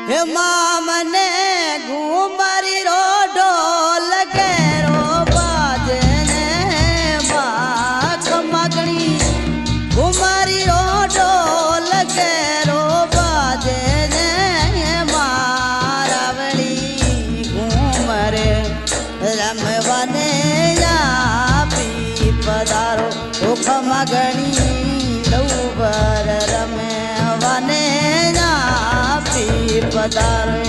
हे मामने घूमरी रो ढोल केरो बाजने माख मगनी घूमरी रो ढोल केरो बाजने मारावली घूमरे रमवाने या पी पधारो उख मगनी लौबर रमवाने या पी पधारे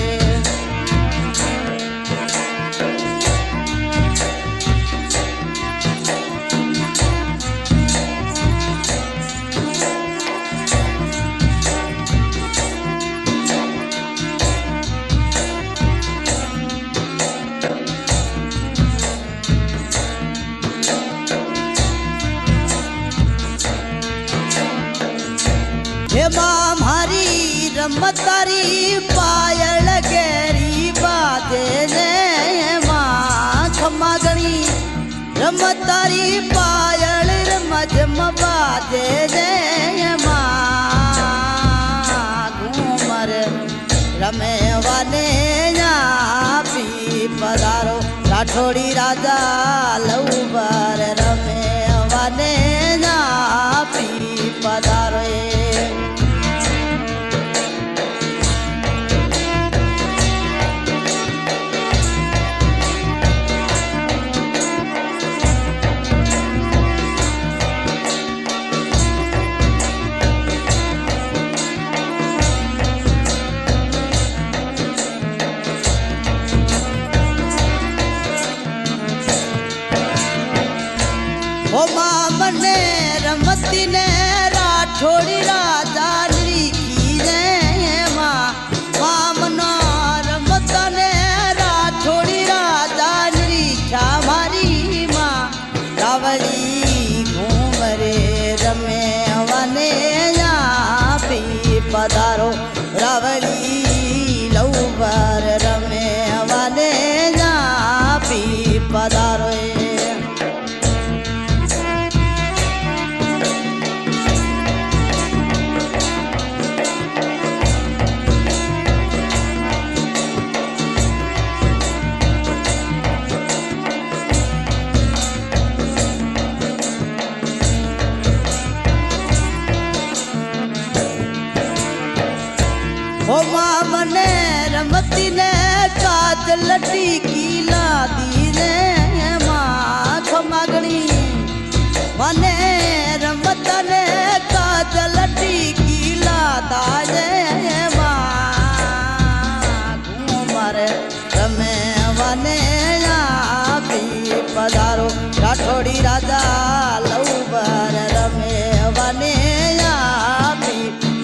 हे मां मारी रमतारी पायल गेरी बाजे ने मां खमागणी रमतारी पायल रमजम बाजे ने मां घूमर रमे वाने या पी पधारो राठौड़ी राजा लौबर रमे वाने या पी पधारो ओ मामने रमती ने राठौड़ी राजा निरीखी ने मामनो रमता ने राठौड़ी राजा निरीखा मारी माँ रावली घूमरे रमे वने या पी पधारो रावली लौबर रमे वने या पी पधारो ओ मामने रमती ने काज लटी की लादी ने माँ खमागणी मने रमत ने काज लटी की लादा ने माँ घूमर रमे वने या पी पधारो राठौड़ी राजा लौबर रमे वने या पी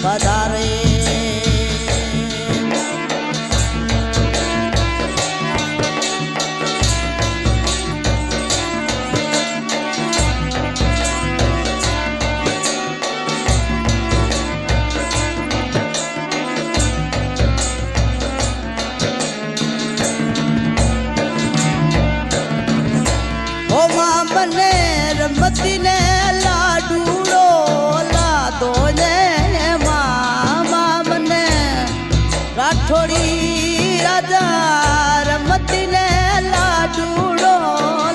पधारे मामने रमती ने लाडूड़ो लादो ने मामने राठौड़ी राजा रमती ने लाडूड़ो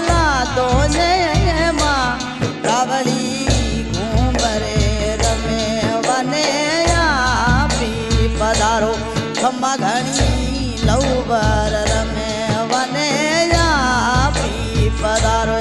लादो ने माँ रावली घूमरे रमे वने या पी पधारो खम्मा घणी लौबर रमे वने या पी पधारो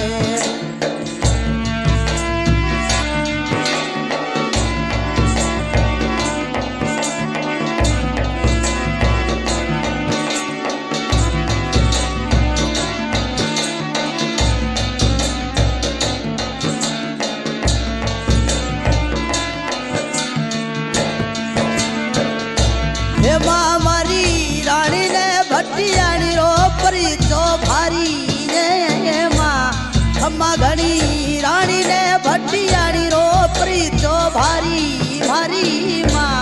हे माँ मारी रानी ने भट्टियाणी रो परी चो भारी ने माँ खम्मा घणी रानी ने भट्टियाणी रो परी चो भारी भारी माँ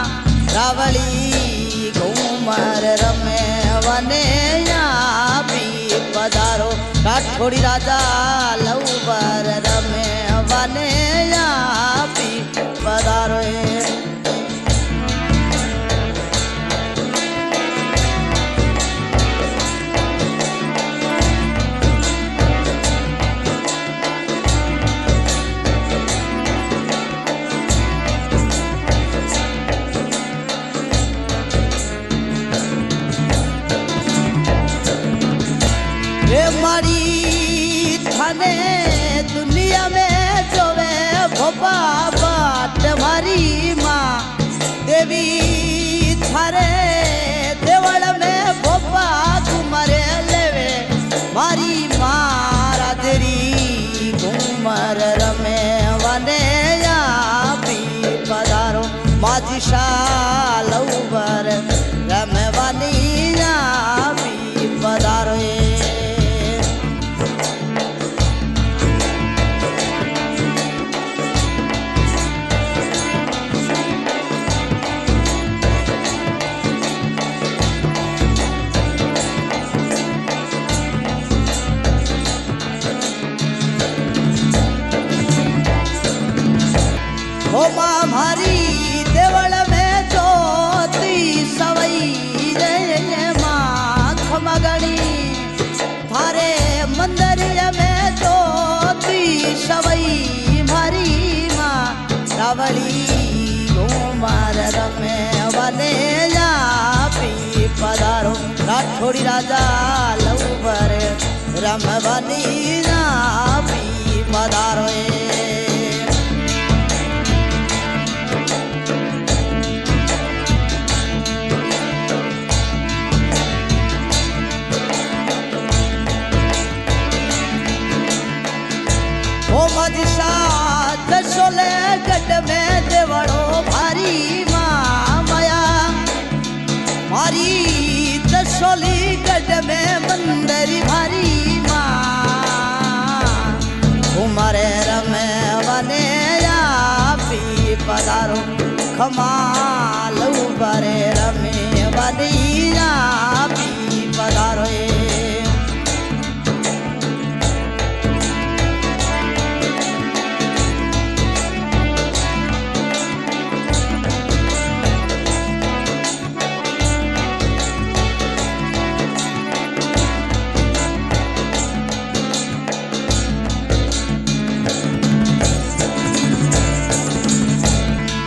रावली घूमर रमे वने या पी पधारो राठौड़ी राजा लौबर रमे वने या पी पधारो देवी थारे देवल में भोपा घुमरे लेवे मारी मारा तेरी घुमर रमे वने या पी पधारो माझी शाल उबर रमे वनी या पी पधारो ओ माँ मारी देवल में ज्योति सवई रे माँ खमगणी थारे मंदिर में ज्योति सवई मारी माँ रावली घुमर रमे वने या पी पधारो राठौड़ी राजा लऊबर रमवनी या पी पधारो मदिशा दशोले गढ़ में देवड़ो भारी माँ माया मारी दशोली गढ़ में मंदिर भारी माँ घुमरे रमे वने या पी पधारो खमाल उबरे रमे वने या पी पधारो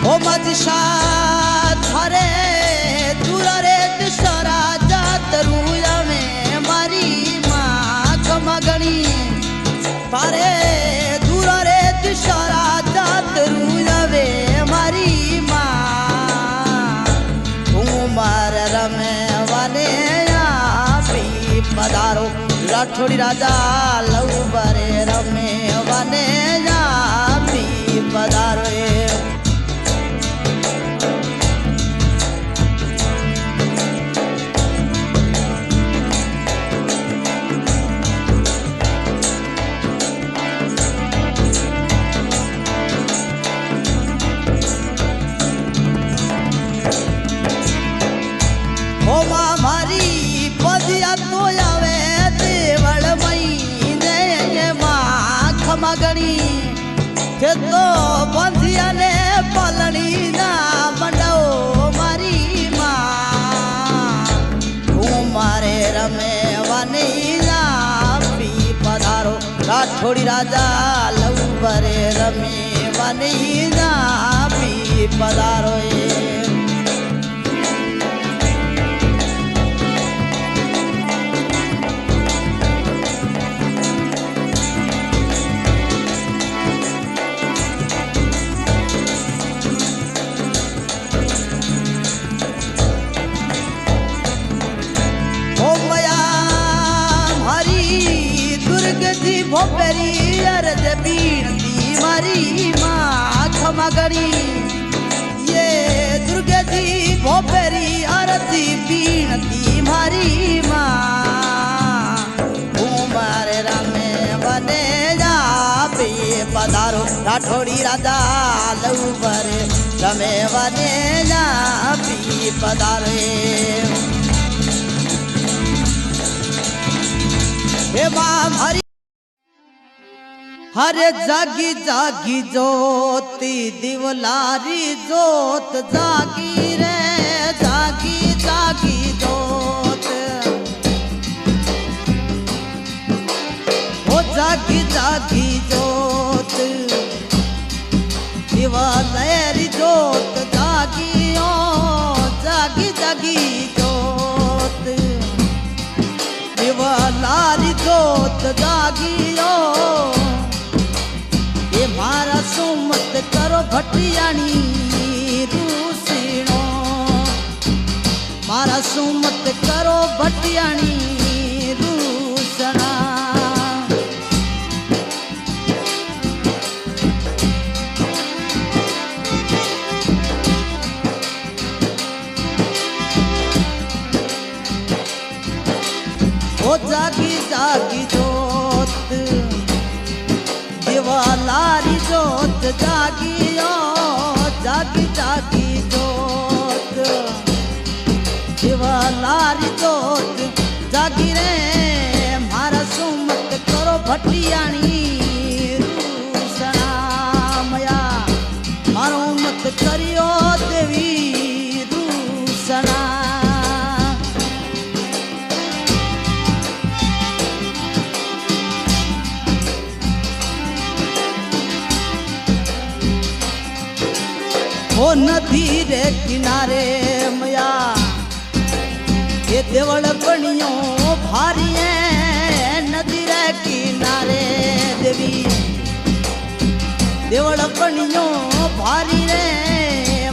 ओ मदिशा थारे दूरे दिशरा जात रूया में मारी माँ खमगणी थारे दूरे दिशरा जात रूया में मारी माँ घुमर रमे वने या पी पधारो राठौड़ी राजा लऊबरे रमे वने या पी पधारो मगणी थे तो बंधिया ने पलनी ना मंडो मारी माँ घुमारे रमे वनी ना पी पधारो राठौड़ी राजा लऊबरे रमे वनी ना पी पधारो भोपेरी अर्ज बीनती मारी माँ खमगणी ये दुर्गे जी भोपेरी अर्जी बीनती मारी माँ घुमर रमे वने जा पे पधारो राठौड़ी राजा लऊबर रमे वने जा पी पधारे हे माँ हरी हरे जागी जागी ज्योति दिवलारी जोत जागी रे जागी जागी जोत हो जागी जागी जोत दिवलारी जोत जागी ओ जागी जागी जोत दिवलारी जोत जागी ओ मारा सुमत करो भटियाणी रूसीणो શું મત કરો ભટિયાણી રૂસણા ઓ જાગી જાગી જોત દેવાલારી જોત જાગી ઓ જાગી જાગી જોત દેવાલારી જોત જાગી રે મારા શું મત કરો ભટિયાણી રૂસણા મયા મારો મત કર્યો દેવી રૂસણા ઓ નદી રે કિનારે મયા એ દેવળ બન્યો ભારી નદી રે કિનારે દેવી દેવળ બન્યો ભારી રે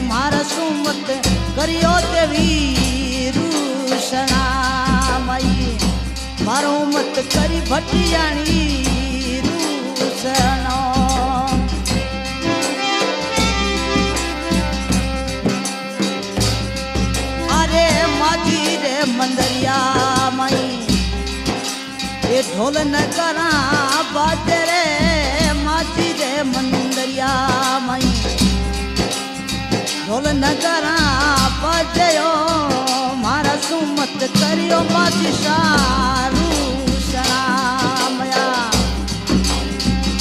મારા શું મત કર્યો દેવી રૂસણા માઈ મારો મત કરી ભટિયાણી રૂસણો મંદરિયા માઈ એ ઢોલ નગરા બાજે રે માજી રે મંદરિયા માઈ ઢોલ નગરા બાજ્યો મારા શું મત કર્યો માજી સારું શરામયા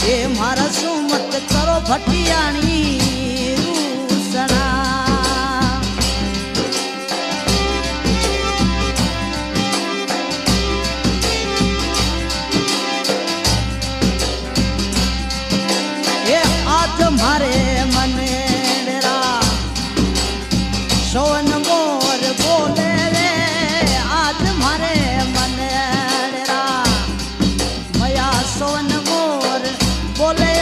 એ મારા શું મત કરો ભટિયાણી રૂસણા મારે મને ડરા સોન મોર બોલે રે આજ મારે મને ડરા મયા સોન મોર બોલે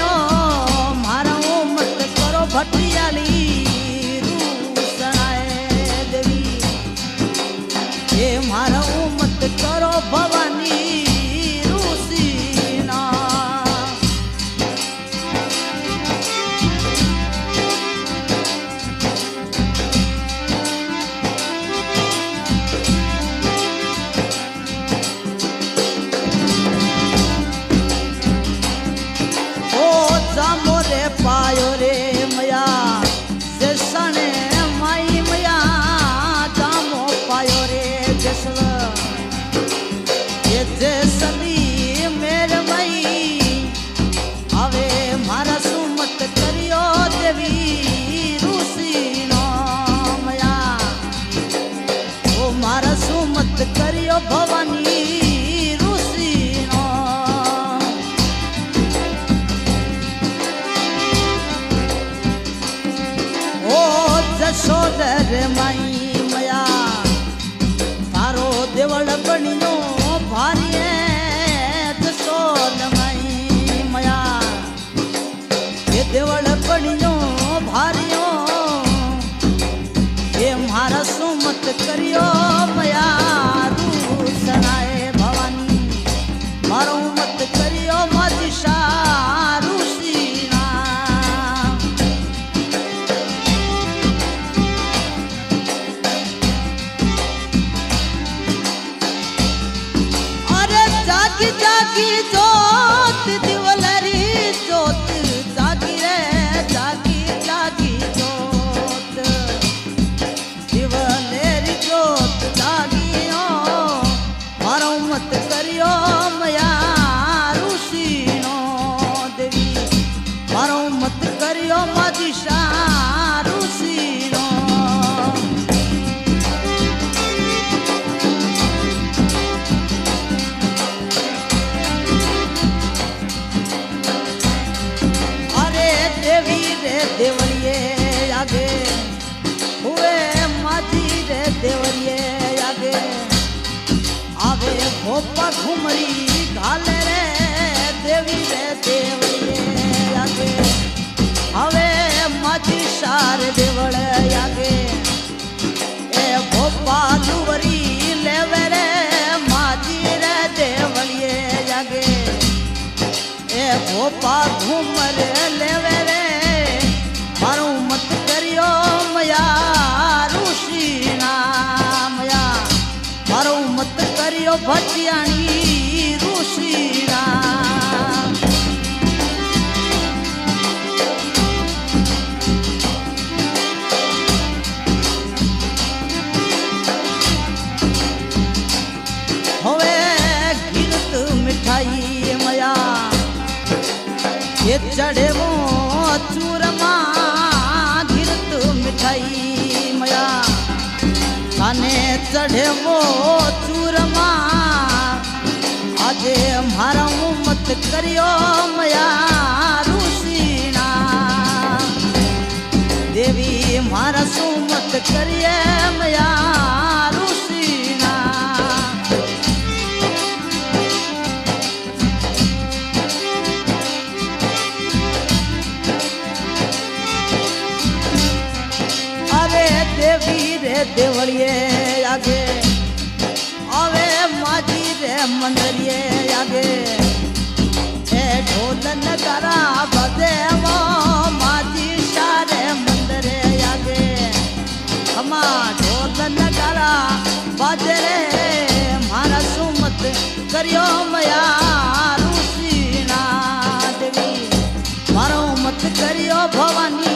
મારા મત કરો ભટિયાલી રૂસણાએ દેવી એ મારા મત કરો ભવાની પાયો રે મયા જસણે માઈ મયા જામો પાયો રે જસવ એ જસલી મેર મઈ હવે મારા શું મત કર્યો દેવી રૂસીનો મયા ઓ મારા શું મત કર્યો ભવાની રૂસીનો જશોદર માઈ મયા તારો દેવળ બન્યો ભારી જશોદ માઈ મયા એ દેવળ બન્યો ભાર્યો એ મારા શું મત કર્યો મયા રૂસણાએ ભવાની મારો મત કર્યો માજી સારું જાગી જોત દિવલરી જોત જાગી રે જાગી જાગી જોત દિવલેરી જોત જાગી મારો મત કર્યો મયા ઋષિનો દેવી મારો મત કર્યો માજી ઋષિનો देवरिए आगे हुए माझी रे देवरिए आगे आवे भोपा घुमरी घाले रे देवी रे देवरिए आगे हवे माझी सार देवड़ आगे ए भोपा दुवरी गोपा घूमर लेवे रे मारू मत करियो मया ऋषिना मया मारू मत करियो भटियाणी ऋषिना होवे गिरत मिठाई मया ये चढ़े वो चूरमा गिरत मिठाई मया काने चढ़े वो चूरमा आजे मारा मत करियो मया ऋषिना देवी मारा सु मत करिए मया ऋषिना देवी रे देवलिए आगे आवे माजी रे मंदरिए आगे ए ढोल नगारा बजे वो माजी सारे मंदरे आगे हमा ढोल नगारा बजे रे मारा सुमत करियो मया ऋषिना देवी मारो मत करियो भवानी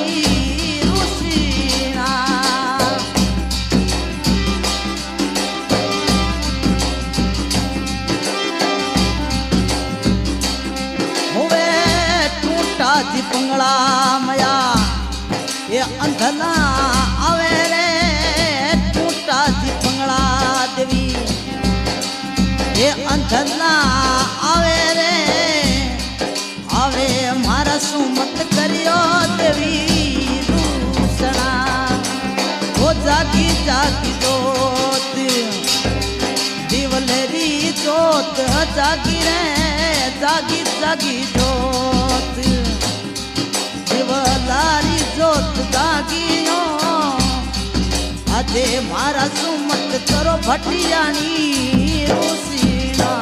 पंगला मया ये अंधला आवे रे टूटा सी पंगला देवी ये अंधला आवे रे आवे मारा सु मत करियो देवी दूसरा वो जागी जागी जोत दिवलेरी जोत जागी रे जागी जागी जोत लारी जोत दागियो अजे मारा सुमत करो भटियानी ऋषिना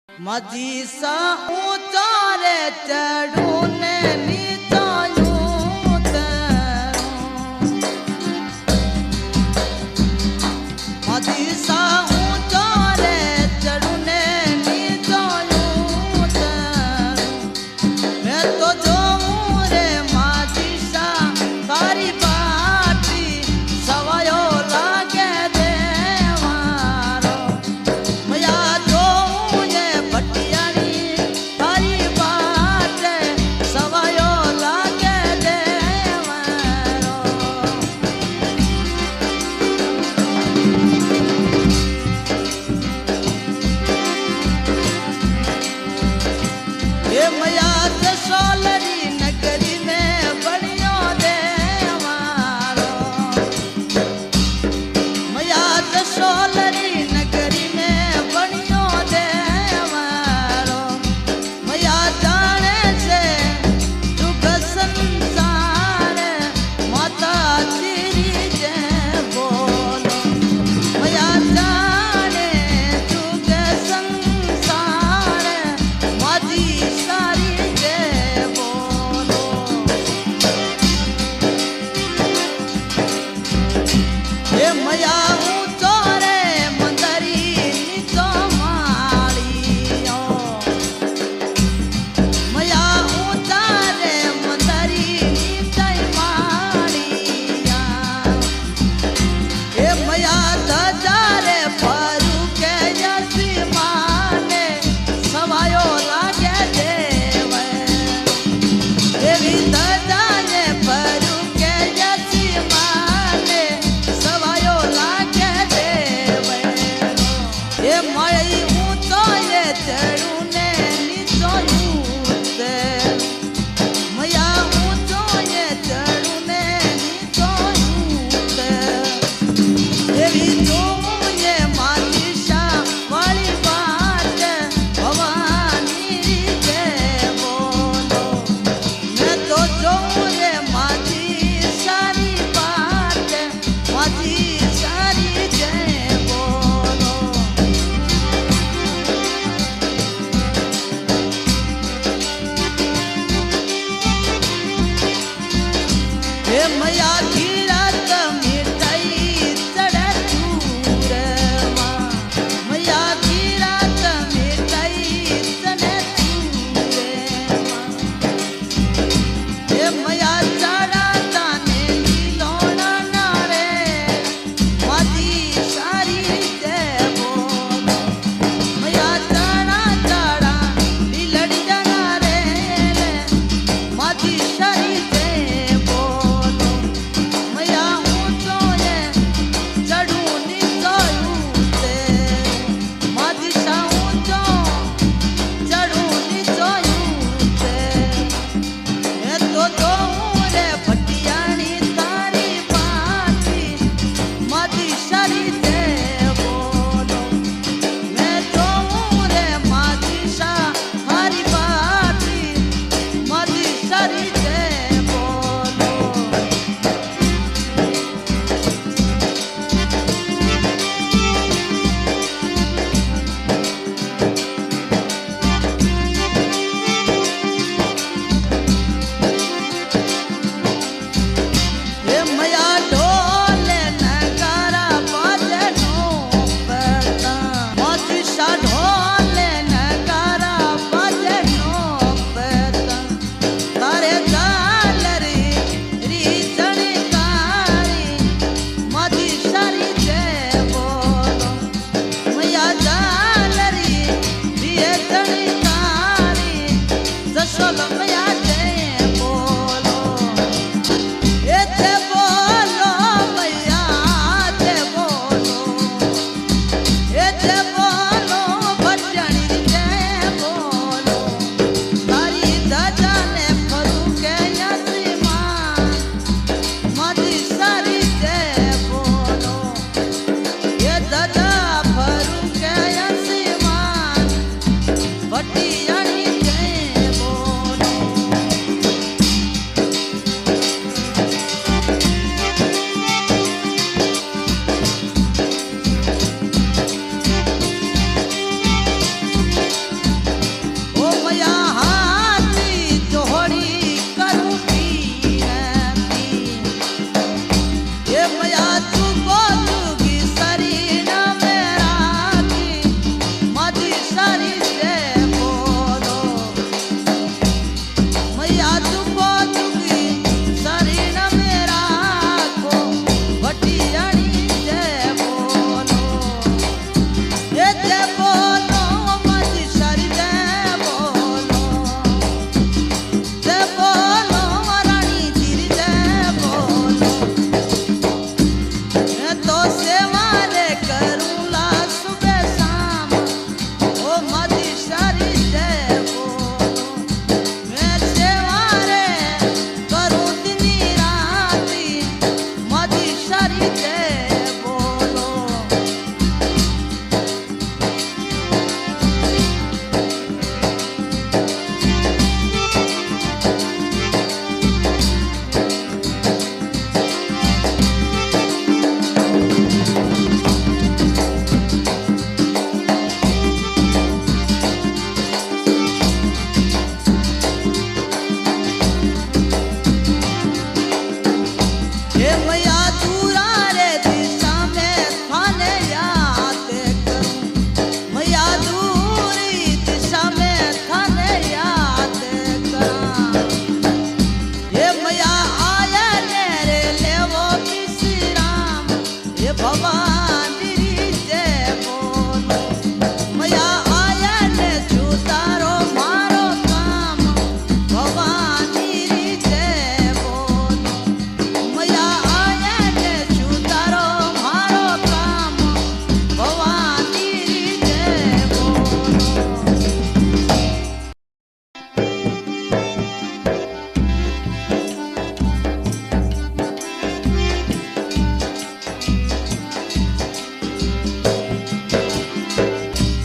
मजी सा ऊंचा रे चढ़ू ने नीचा यूं मजी सा ऊंचा रे चढ़ू ने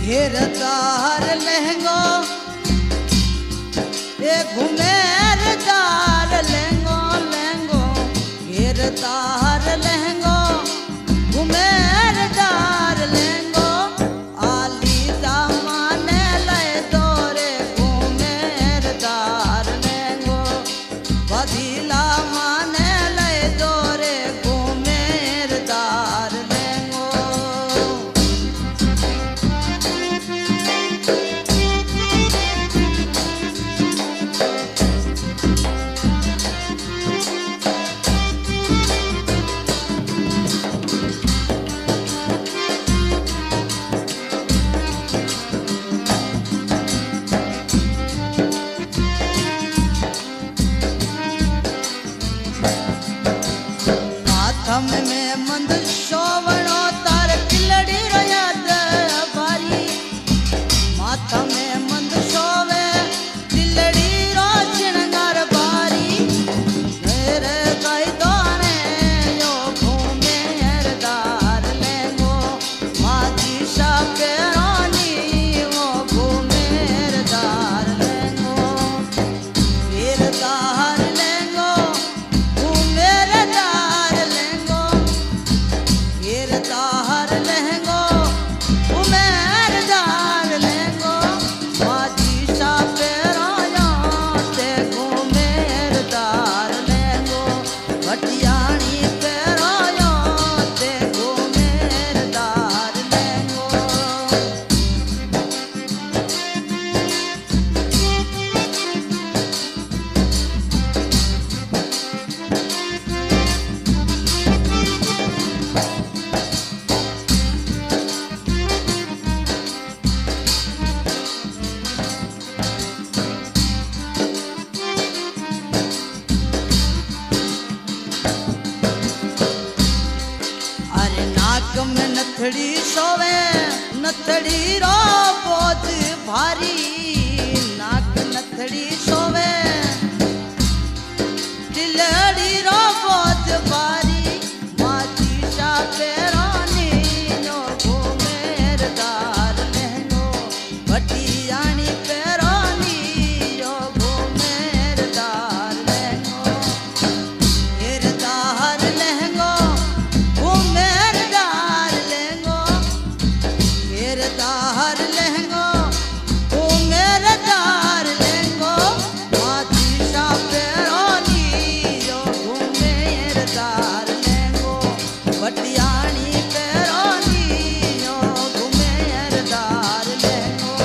घेरदार लहंगो ए घुमेरदार लहंगो लहंगो घेरदार लहंगो घुमेरदार लहंगो आली दामाने लय दोरे घुमेरदार लहंगो बदीला माने लय दोरे घुमेरदार लहंगो नथड़ी सोवे नथड़ी रो बोझ भारी नाक नथड़ी सोवे दिलड़ी रो बोझ भारी माची सा पेरानी नो घूमेरदार लहंगो भटियानी पेरानी यो घूमेरदार लहंगो हेरदार लहंगो घूमेरदार लहंगो हेरदार लहंगो घूमेरदार लहंगो माची सा पेरानी यो घूमेरदार लहंगो भटियानी पेरानी यो घूमेरदार लहंगो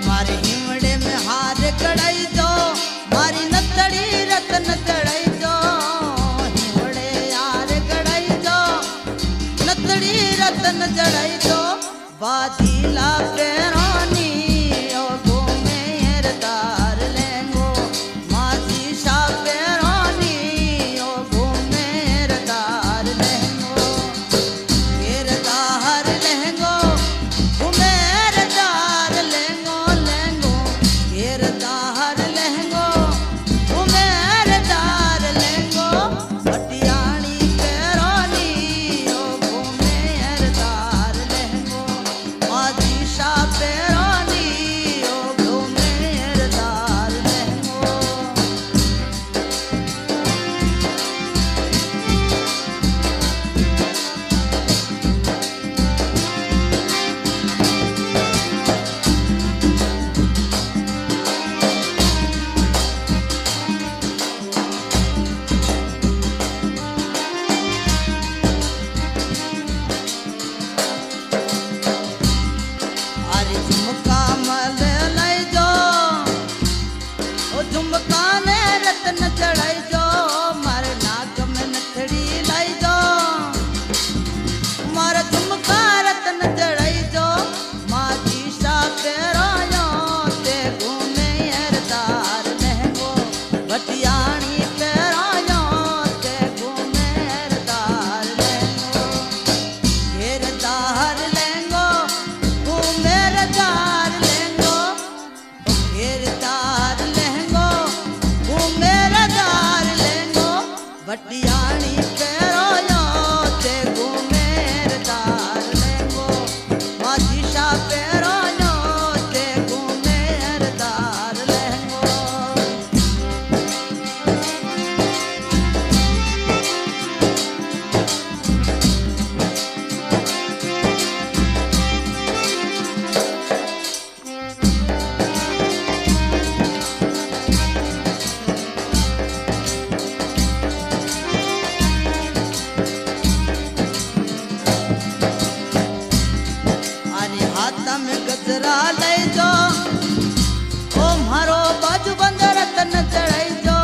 मारे हिमड़े में हार कड़ाई दो मारी नथड़ी रतन चढ़ाई दो हिमड़े यार कड़ाई दो नथड़ी रतन चढ़ाई दो बादीला पेरानी ओ घूमेरदार लहंगो माची सा पेरानी ओ घूमेरदार लहंगो हेरदार लहंगो घूमेरदार लहंगो लहंगो हेरदार लहंगो घूमेरदार लहंगो भटियानी पेरानी ओ घूमेरदार लहंगो माची सा पेरानी ओ घूमेरदार लहंगो अरे झुमका मल लाई जो ओ झुमका ने रतन चढ़ाई जो मारे नाक में नथड़ी लाई जो मारा झुमका रतन चढ़ाई जो माची सा पेरायो ते घूमेरदार लहंगो भटियानी पेरायो ते घूमेरदार लहंगो हेरदार लहंगो घूमेरदार लहंगो हेरदार लहंगो घूमेरदार लहंगो भटियानी पेरायो ते घूमेरदार लहंगो माची सा पेरायो ते घूमेरदार लहंगो अरे हाथ में गजरा ले जो ओ मारो बाजू बंद रतन चढ़ाई जो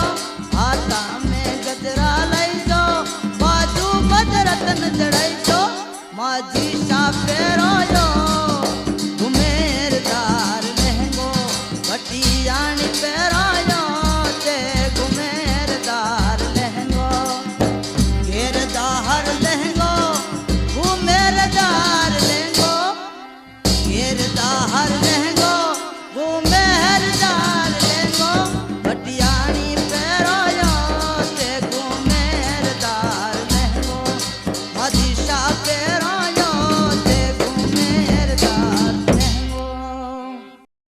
हाथ में गजरा ले जो बाजू बंद रतन चढ़ाई जो माजी सा पेरायो घूमेरदार लहंगो भटियानी पेरायो ते घूमेरदार लहंगो हेरदार लहंगो घूमेरदार लहंगो हेरदार लहंगो घूमेरदार लहंगो भटियानी पेरायो ते घूमेरदार लहंगो माची सा पेरायो